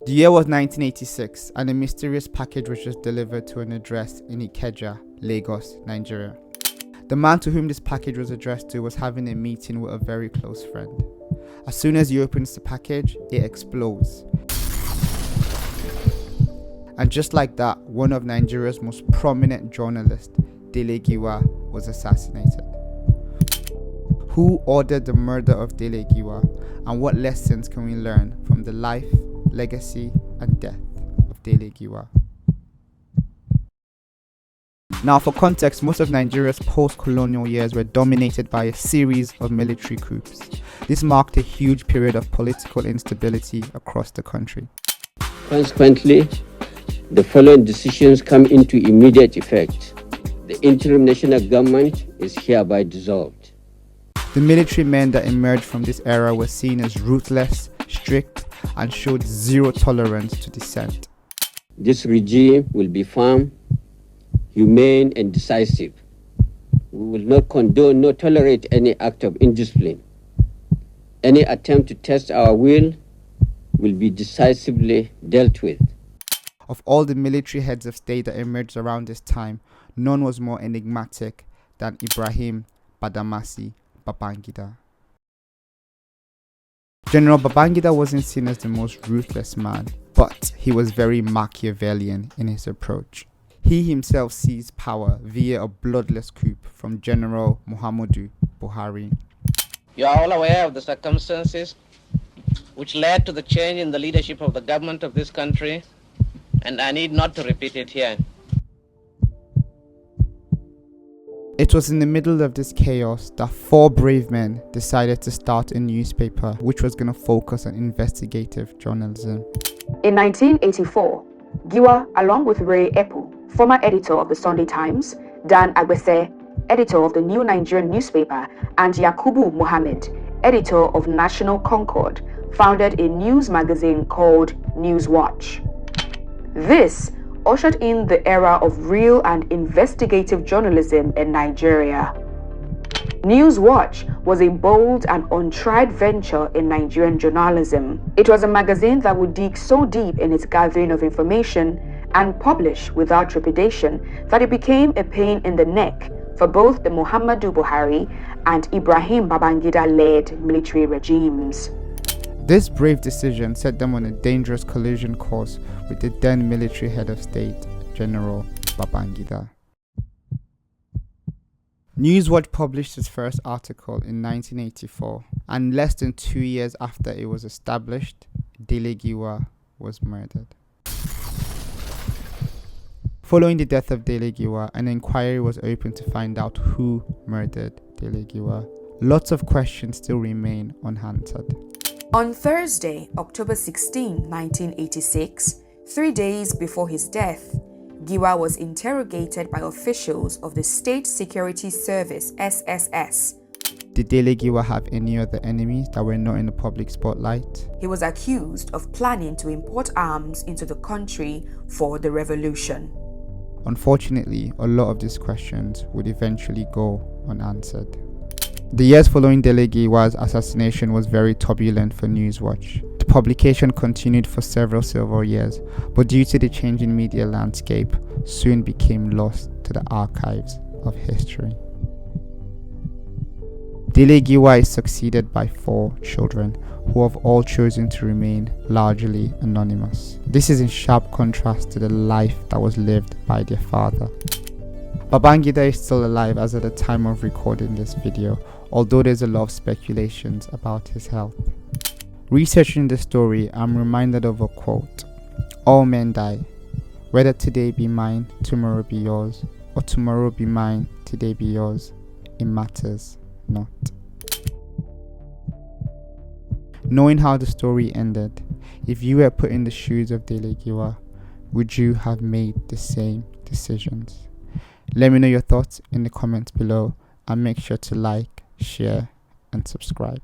The year was 1986 and a mysterious package was just delivered to an address in Ikeja, Lagos, Nigeria. The man to whom this package was addressed to was having a meeting with a very close friend. As soon as he opens the package, it explodes. And just like that, one of Nigeria's most prominent journalists, Dele Giwa, was assassinated. Who ordered the murder of Dele Giwa, and what lessons can we learn from the life, legacy and death of Dele Giwa? Now, for context, most of Nigeria's post-colonial years were dominated by a series of military coups. This marked a huge period of political instability across the country. Consequently, the following decisions come into immediate effect. The interim national government is hereby dissolved. The military men that emerged from this era were seen as ruthless, strict, and showed zero tolerance to dissent. This regime will be firm, humane, and decisive. We will not condone nor tolerate any act of indiscipline. Any attempt to test our will be decisively dealt with. Of all the military heads of state that emerged around this time, none was more enigmatic than Ibrahim Badamasi Babangida. General Babangida wasn't seen as the most ruthless man, but he was very Machiavellian in his approach. He himself seized power via a bloodless coup from General Muhammadu Buhari. You are all aware of the circumstances which led to the change in the leadership of the government of this country, and I need not to repeat it here. It was in the middle of this chaos that four brave men decided to start a newspaper which was going to focus on investigative journalism. In 1984, Giwa, along with Ray Epu, former editor of the Sunday Times, Dan Agbese, editor of the New Nigerian newspaper, and Yakubu Muhammad, editor of National Concord, founded a news magazine called Newswatch. This ushered in the era of real and investigative journalism in Nigeria. Newswatch was a bold and untried venture in Nigerian journalism. It was a magazine that would dig so deep in its gathering of information and publish without trepidation that it became a pain in the neck for both the Muhammadu Buhari and Ibrahim Babangida-led military regimes. This brave decision set them on a dangerous collision course with the then military head of state, General Babangida. Newswatch published its first article in 1984, and less than 2 years after it was established, Dele Giwa was murdered. Following the death of Dele Giwa, an inquiry was opened to find out who murdered Dele Giwa. Lots of questions still remain unanswered. On Thursday, October 16, 1986, 3 days before his death, Giwa was interrogated by officials of the State Security Service (SSS). Did Dele Giwa have any other enemies that were not in the public spotlight? He was accused of planning to import arms into the country for the revolution. Unfortunately, a lot of these questions would eventually go unanswered. The years following Dele Giwa's assassination was very turbulent for Newswatch. The publication continued for several years, but due to the changing media landscape, soon became lost to the archives of history. Dele Giwa is succeeded by 4 children, who have all chosen to remain largely anonymous. This is in sharp contrast to the life that was lived by their father. Babangida is still alive as at the time of recording this video, although there's a lot of speculations about his health. Researching the story, I'm reminded of a quote: "All men die. Whether today be mine, tomorrow be yours, or tomorrow be mine, today be yours, it matters not." Knowing how the story ended, if you were put in the shoes of Dele Giwa, would you have made the same decisions? Let me know your thoughts in the comments below, and make sure to like, share and subscribe.